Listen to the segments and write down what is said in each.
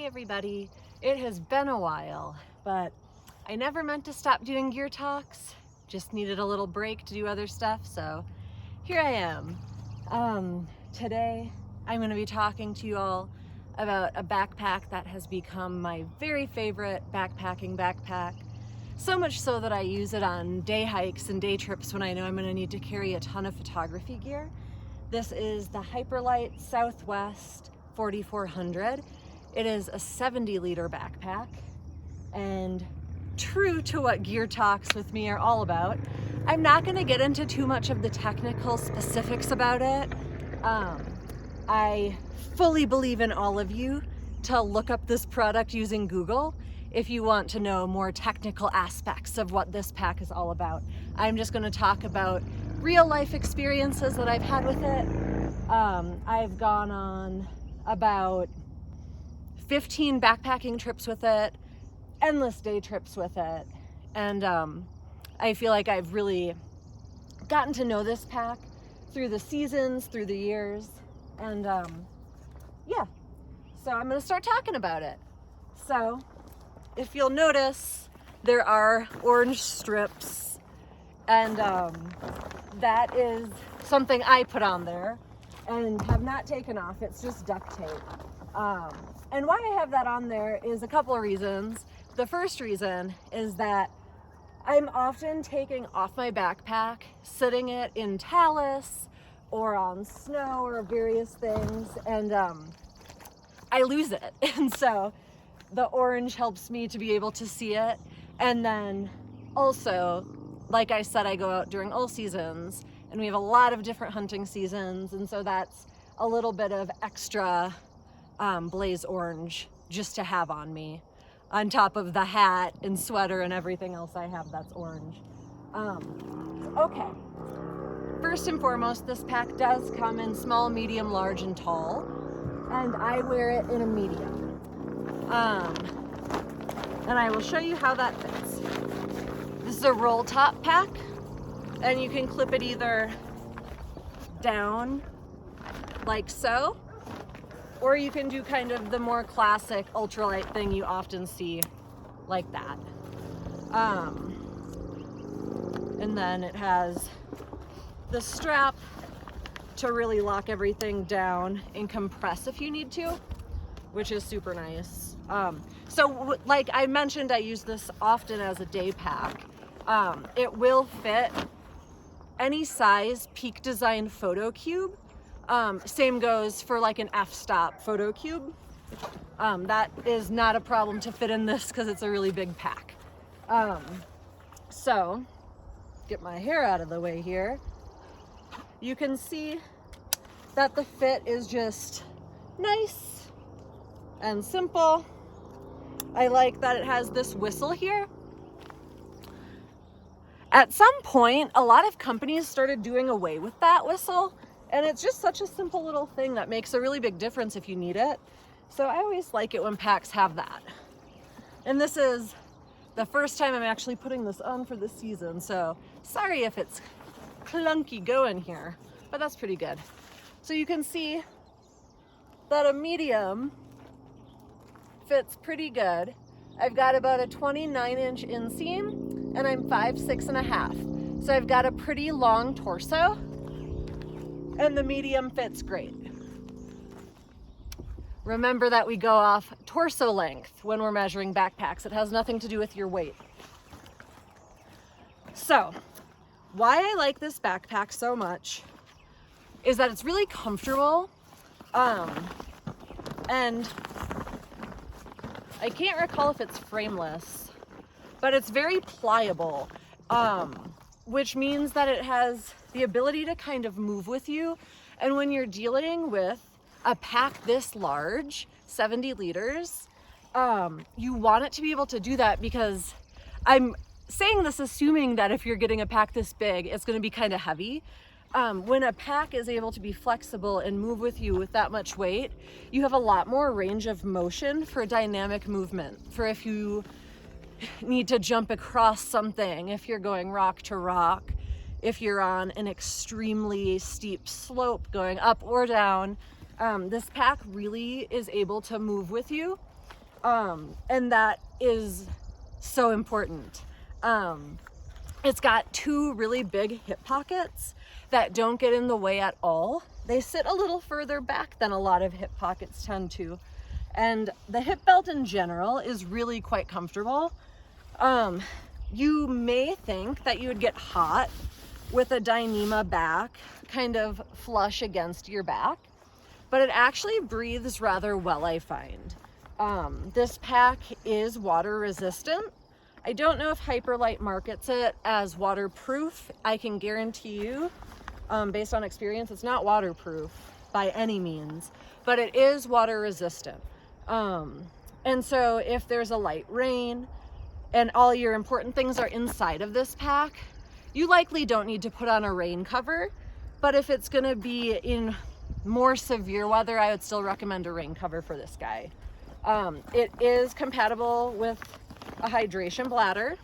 Hey everybody, it has been a while, but I never meant to stop doing gear talks, just needed a little break to do other stuff, so here I am. Today I'm going to be talking to you all about a backpack that has become my very favorite backpacking backpack, so much so that I use it on day hikes and day trips when I know I'm going to need to carry a ton of photography gear. This is the Hyperlite Southwest 4400. It is a 70-liter backpack, and true to what gear talks with me are all about, I'm not going to get into too much of the technical specifics about it. I fully believe in all of you to look up this product using Google if you want to know more technical aspects of what this pack is all about. I'm just going to talk about real life experiences that I've had with it. I've gone on about 15 backpacking trips with it, endless day trips with it, and I feel like I've really gotten to know this pack through the seasons, through the years, and yeah, so I'm gonna start talking about it. So if you'll notice, there are orange strips, and that is something I put on there and have not taken off. It's just duct tape. And why I have that on there is a couple of reasons. The first reason is that I'm often taking off my backpack, sitting it in talus or on snow or various things, and I lose it. And so the orange helps me to be able to see it. And then also, like I said, I go out during all seasons, and we have a lot of different hunting seasons, and so that's a little bit of extra blaze orange just to have on me, on top of the hat and sweater and everything else I have that's orange. Okay, first and foremost, this pack does come in small, medium, large, and tall, and I wear it in a medium. And I will show you how that fits. This is a roll top pack, and you can clip it either down like so, or you can do kind of the more classic ultralight thing you often see like that. And then it has the strap to really lock everything down and compress if you need to, which is super nice. So like I mentioned, I use this often as a day pack. It will fit any size Peak Design photo cube. Same goes for like an f-stop photo cube. That is not a problem to fit in this because it's a really big pack. So get my hair out of the way here. You can see that the fit is just nice and simple. I like that it has this whistle here. At some point, a lot of companies started doing away with that whistle, and it's just such a simple little thing that makes a really big difference if you need it. So I always like it when packs have that. And this is the first time I'm actually putting this on for the season, so sorry if it's clunky going here, but that's pretty good. So you can see that a medium fits pretty good. I've got about a 29-inch inseam, and I'm 5'6½". So I've got a pretty long torso, and the medium fits great. Remember that we go off torso length when we're measuring backpacks. It has nothing to do with your weight. So, why I like this backpack so much is that it's really comfortable, and I can't recall if it's frameless, but it's very pliable, which means that it has the ability to kind of move with you. And when you're dealing with a pack this large, 70 liters, you want it to be able to do that, because I'm saying this assuming that if you're getting a pack this big, it's going to be kind of heavy. When a pack is able to be flexible and move with you with that much weight, you have a lot more range of motion for dynamic movement, for if you need to jump across something, if you're going rock to rock, if you're on an extremely steep slope going up or down. This pack really is able to move with you And that is so important. It's got two really big hip pockets that don't get in the way at all. They sit a little further back than a lot of hip pockets tend to. And the hip belt in general is really quite comfortable. You may think that you would get hot with a Dyneema back kind of flush against your back, but it actually breathes rather well, I find. This pack is water resistant. I don't know if Hyperlite markets it as waterproof. I can guarantee you, based on experience, it's not waterproof by any means, but it is water resistant. And so if there's a light rain and all your important things are inside of this pack, you likely don't need to put on a rain cover. But if it's gonna be in more severe weather, I would still recommend a rain cover for this guy. It is compatible with a hydration bladder,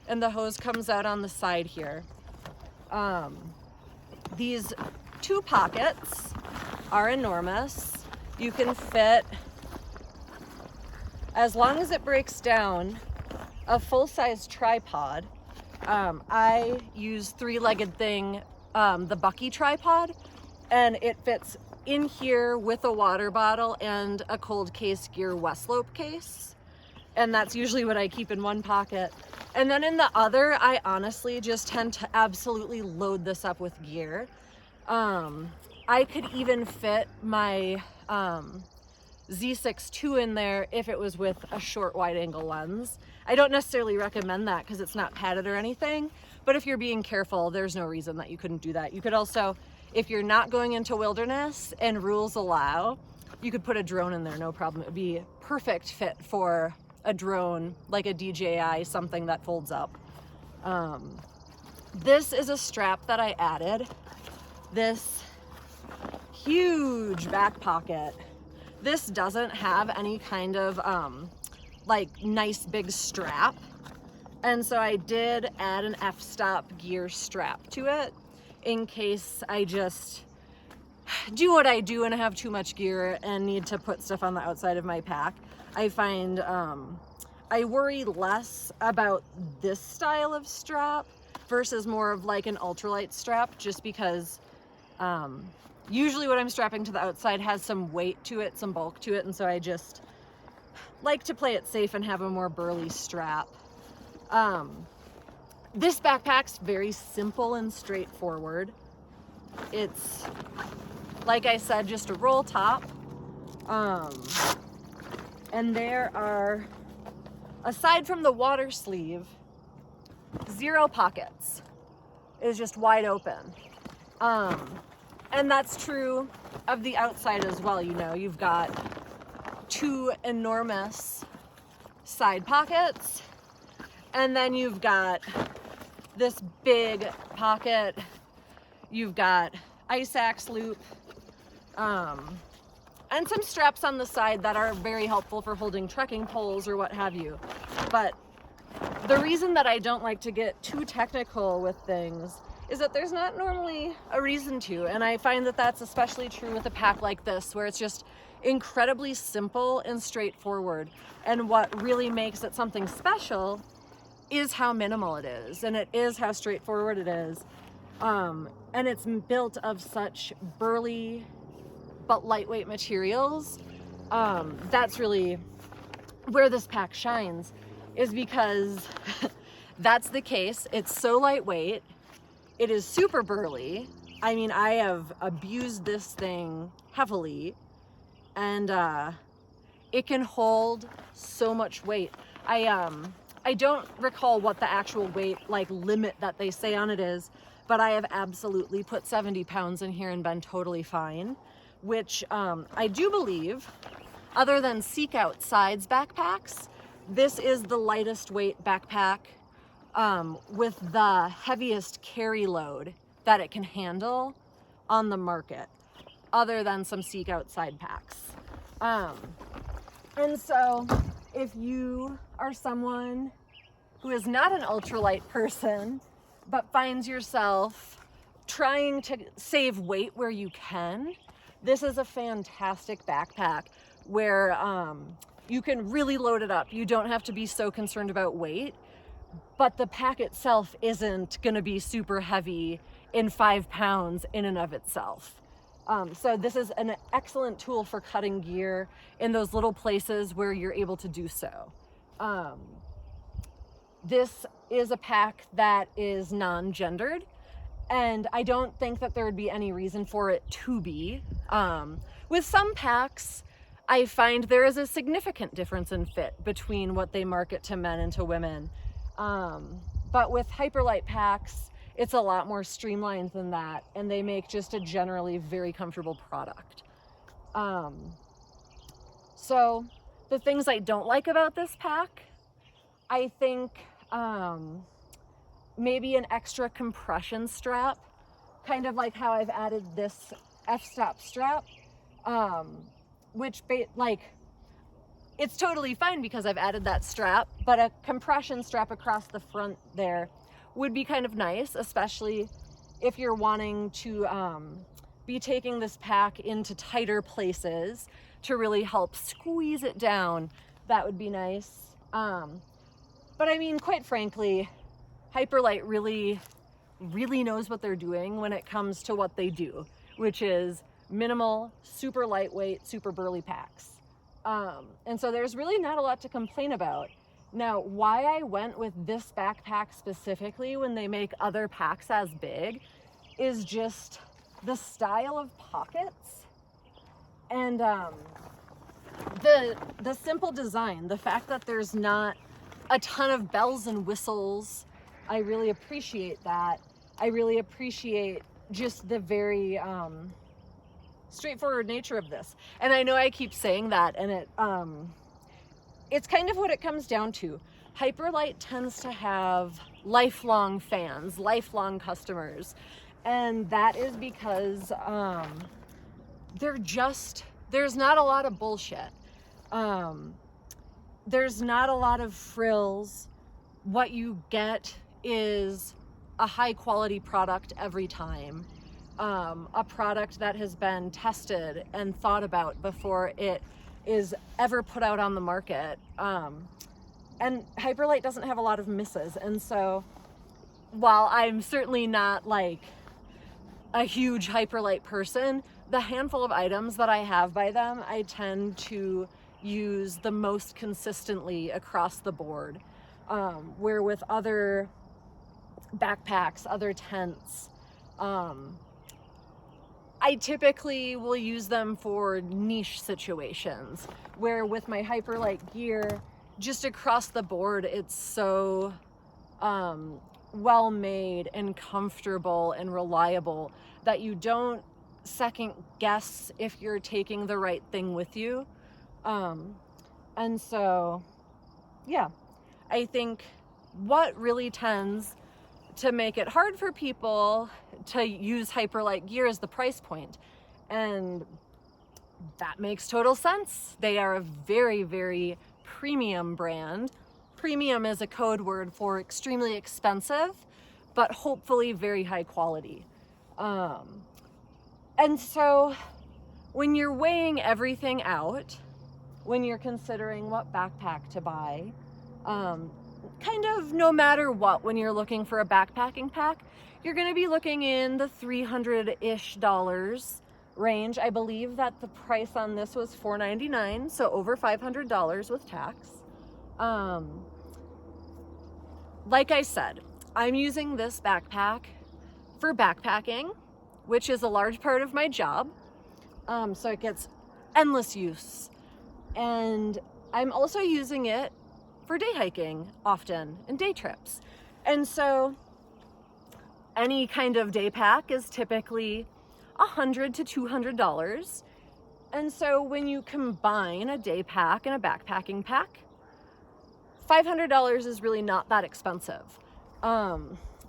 and the hose comes out on the side here. These two pockets are enormous. You can fit, as long as it breaks down, a full-size tripod. I use three-legged thing, the Bucky tripod, and it fits in here with a water bottle and a cold case gear Westlope case. And that's usually what I keep in one pocket. And then in the other, I honestly just tend to absolutely load this up with gear. I could even fit my Z6 II in there if it was with a short wide angle lens. I don't necessarily recommend that because it's not padded or anything, but if you're being careful, there's no reason that you couldn't do that. You could also, if you're not going into wilderness and rules allow, you could put a drone in there, no problem. It would be perfect fit for a drone, like a DJI, something that folds up. This is a strap that I added. This huge back pocket. This doesn't have any kind of like nice big strap. And so I did add an f-stop gear strap to it in case I just do what I do and I have too much gear and need to put stuff on the outside of my pack. I find I worry less about this style of strap versus more of like an ultralight strap, just because usually what I'm strapping to the outside has some weight to it, some bulk to it, and so I just like to play it safe and have a more burly strap. This backpack's very simple and straightforward. It's, like I said, just a roll top. And there are, aside from the water sleeve, 0 pockets. It is just wide open. And that's true of the outside as well. You know, you've got 2 enormous side pockets, and then you've got this big pocket. You've got ice axe loop, and some straps on the side that are very helpful for holding trekking poles or what have you. But the reason that I don't like to get too technical with things is that there's not normally a reason to, and I find that that's especially true with a pack like this, where it's just incredibly simple and straightforward. And what really makes it something special is how minimal it is, and it is how straightforward it is. And it's built of such burly but lightweight materials. That's really where this pack shines, is because that's the case. It's so lightweight. It is super burly. I mean, I have abused this thing heavily, and it can hold so much weight. I don't recall what the actual weight limit that they say on it is, but I have absolutely put 70 pounds in here and been totally fine, which I do believe, other than Seek Out Sides backpacks, this is the lightest weight backpack with the heaviest carry load that it can handle on the market, other than some Seek Out Side packs. And so if you are someone who is not an ultralight person, but finds yourself trying to save weight where you can, this is a fantastic backpack where You can really load it up. You don't have to be so concerned about weight, but the pack itself isn't gonna be super heavy in 5 pounds in and of itself. So this is an excellent tool for cutting gear in those little places where you're able to do so. This is a pack that is non-gendered, and I don't think that there would be any reason for it to be. With some packs, I find there is a significant difference in fit between what they market to men and to women. But with Hyperlite packs, it's a lot more streamlined than that, and they make just a generally very comfortable product. So the things I don't like about this pack, I think maybe an extra compression strap, kind of like how I've added this f-stop strap, which it's totally fine because I've added that strap, but a compression strap across the front there would be kind of nice, especially if you're wanting to be taking this pack into tighter places to really help squeeze it down. That would be nice. But I mean, quite frankly, Hyperlite really knows what they're doing when it comes to what they do, which is minimal, super lightweight, super burly packs. And so there's really not a lot to complain about. Now, why I went with this backpack specifically when they make other packs as big is just the style of pockets and the simple design, the fact that there's not a ton of bells and whistles. I really appreciate that. I really appreciate just the very straightforward nature of this. And I know I keep saying that, and it's kind of what it comes down to. Hyperlite tends to have lifelong fans, lifelong customers. And that is because there's not a lot of bullshit. There's not a lot of frills. What you get is a high quality product every time. A product that has been tested and thought about before it is ever put out on the market. And Hyperlite doesn't have a lot of misses. And so while I'm certainly not like a huge Hyperlite person, the handful of items that I have by them, I tend to use the most consistently across the board. Where with other backpacks, other tents, I typically will use them for niche situations, where with my Hyperlite gear, just across the board, it's so well made and comfortable and reliable that you don't second guess if you're taking the right thing with you. And so, yeah, I think what really tends to make it hard for people to use Hyperlite gear is the price point. And that makes total sense. They are a very, very premium brand. Premium is a code word for extremely expensive, but hopefully very high quality. And so when you're weighing everything out, when you're considering what backpack to buy, kind of no matter what, when you're looking for a backpacking pack, you're going to be looking in the $300-ish range. I believe that the price on this was $4.99, so over $500 with tax. Like I said, I'm using this backpack for backpacking, which is a large part of my job. So it gets endless use. And I'm also using it for day hiking often and day trips. And so any kind of day pack is typically $100 to $200. And so when you combine a day pack and a backpacking pack, $500 is really not that expensive.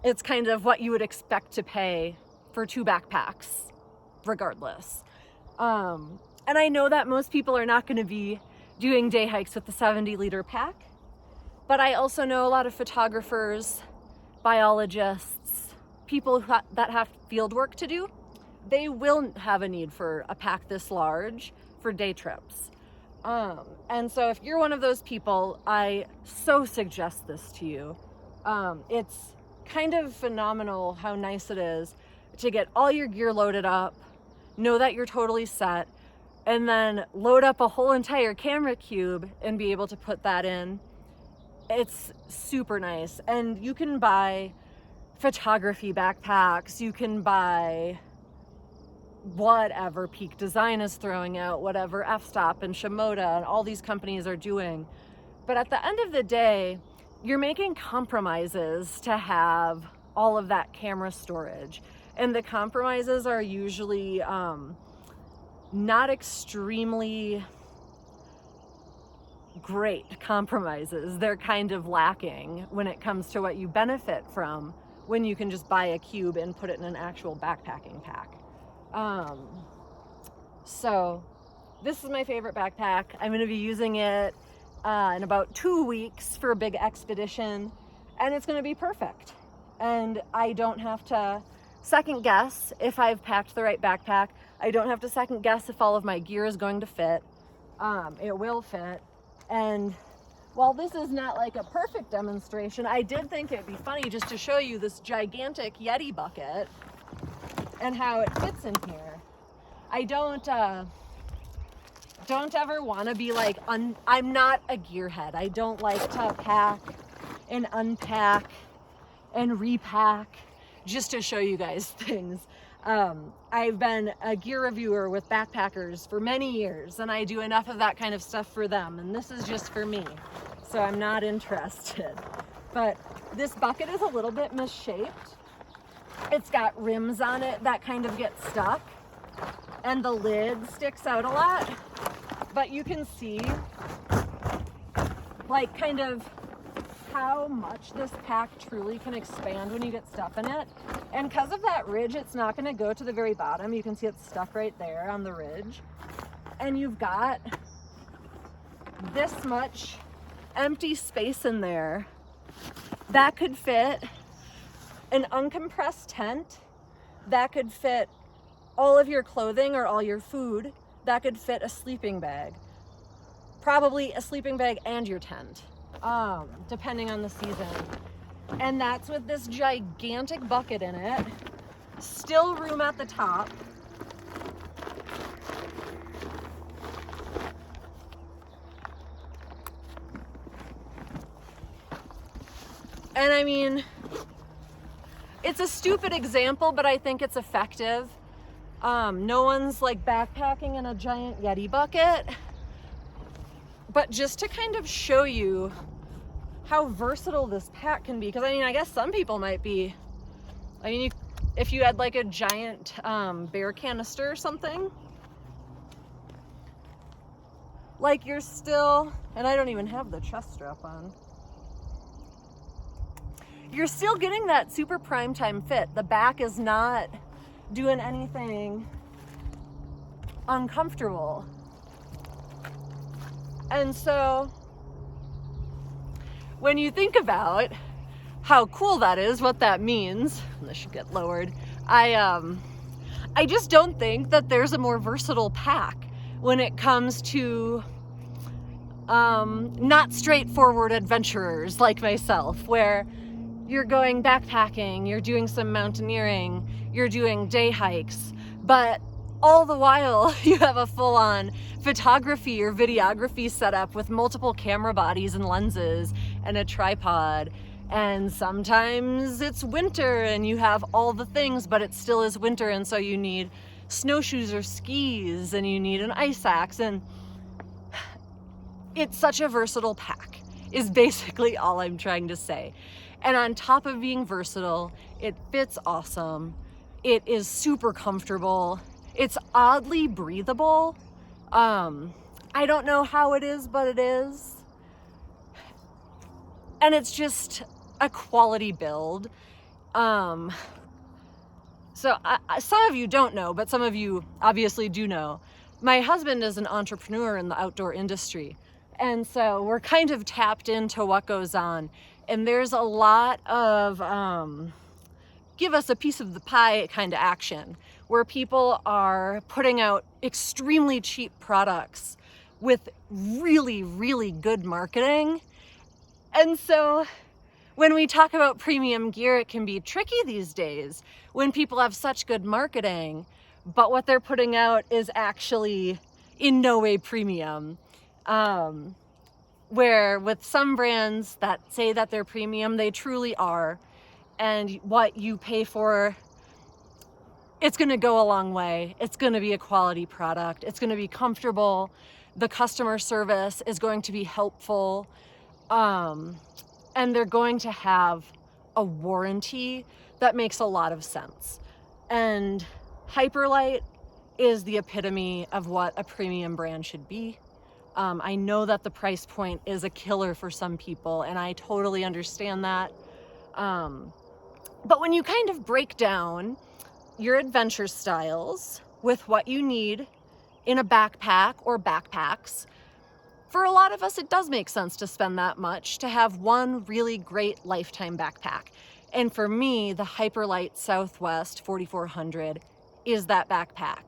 It's kind of what you would expect to pay for 2 backpacks, regardless. And I know that most people are not going to be doing day hikes with the 70-liter pack, but I also know a lot of photographers, biologists, people that have field work to do. They will have a need for a pack this large for day trips. And so if you're one of those people, I so suggest this to you. It's kind of phenomenal how nice it is to get all your gear loaded up, know that you're totally set, and then load up a whole entire camera cube and be able to put that in. It's super nice. And you can buy photography backpacks, you can buy whatever Peak Design is throwing out, whatever F-Stop and Shimoda and all these companies are doing. But at the end of the day, you're making compromises to have all of that camera storage. And the compromises are usually not extremely great compromises. They're kind of lacking when it comes to what you benefit from when you can just buy a cube and put it in an actual backpacking pack. So this is my favorite backpack. I'm going to be using it in about 2 weeks for a big expedition, and it's going to be perfect. And I don't have to second guess if I've packed the right backpack. I don't have to second guess if all of my gear is going to fit. It will fit. And while this is not like a perfect demonstration, I did think it'd be funny just to show you this gigantic Yeti bucket and how it fits in here. I don't ever want to be like, I'm not a gearhead. I don't like to pack and unpack and repack just to show you guys things. I've been a gear reviewer with backpackers for many years, and I do enough of that kind of stuff for them, and this is just for me, so I'm not interested. But this bucket is a little bit misshaped. It's got rims on it that kind of get stuck, and the lid sticks out a lot, but you can see like kind of how much this pack truly can expand when you get stuff in it. And because of that ridge, it's not going to go to the very bottom. You can see it's stuck right there on the ridge. And you've got this much empty space in there that could fit an uncompressed tent, that could fit all of your clothing or all your food, that could fit a sleeping bag. Probably a sleeping bag and your tent, depending on the season. And that's with this gigantic bucket in it. Still room at the top. And I mean, it's a stupid example, but I think it's effective. No one's like backpacking in a giant Yeti bucket. But just to kind of show you how versatile this pack can be, because I mean, I guess some people might be, I mean, if you had like a giant bear canister or something, like you're still, and I don't even have the chest strap on, you're still getting that super prime time fit. The back is not doing anything uncomfortable. And so when you think about how cool that is, what that means, this should get lowered, I just don't think that there's a more versatile pack when it comes to not straightforward adventurers like myself, where you're going backpacking, you're doing some mountaineering, you're doing day hikes, but all the while you have a full-on photography or videography setup with multiple camera bodies and lenses and a tripod. And sometimes it's winter and you have all the things, but it still is winter, and so you need snowshoes or skis and you need an ice axe. And it's such a versatile pack is basically all I'm trying to say. And on top of being versatile, it fits awesome. It is super comfortable. It's oddly breathable. I don't know how it is, but it is. And it's just a quality build. So some of you don't know, but some of you obviously do know. My husband is an entrepreneur in the outdoor industry. And so we're kind of tapped into what goes on. And there's a lot of give us a piece of the pie kind of action, where people are putting out extremely cheap products with really, really good marketing. And so when we talk about premium gear, it can be tricky these days when people have such good marketing, but what they're putting out is actually in no way premium. Where with some brands that say that they're premium, they truly are. And what you pay for, it's gonna go a long way. It's gonna be a quality product. It's gonna be comfortable. The customer service is going to be helpful. And they're going to have a warranty that makes a lot of sense. And Hyperlite is the epitome of what a premium brand should be. I know that the price point is a killer for some people, and I totally understand that. But when you kind of break down your adventure styles with what you need in a backpack or backpacks, for a lot of us, it does make sense to spend that much to have one really great lifetime backpack. And for me, the Hyperlite Southwest 4400 is that backpack.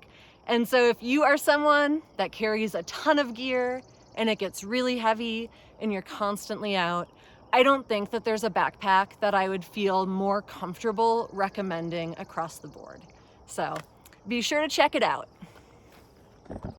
And so if you are someone that carries a ton of gear and it gets really heavy and you're constantly out, I don't think that there's a backpack that I would feel more comfortable recommending across the board. So be sure to check it out.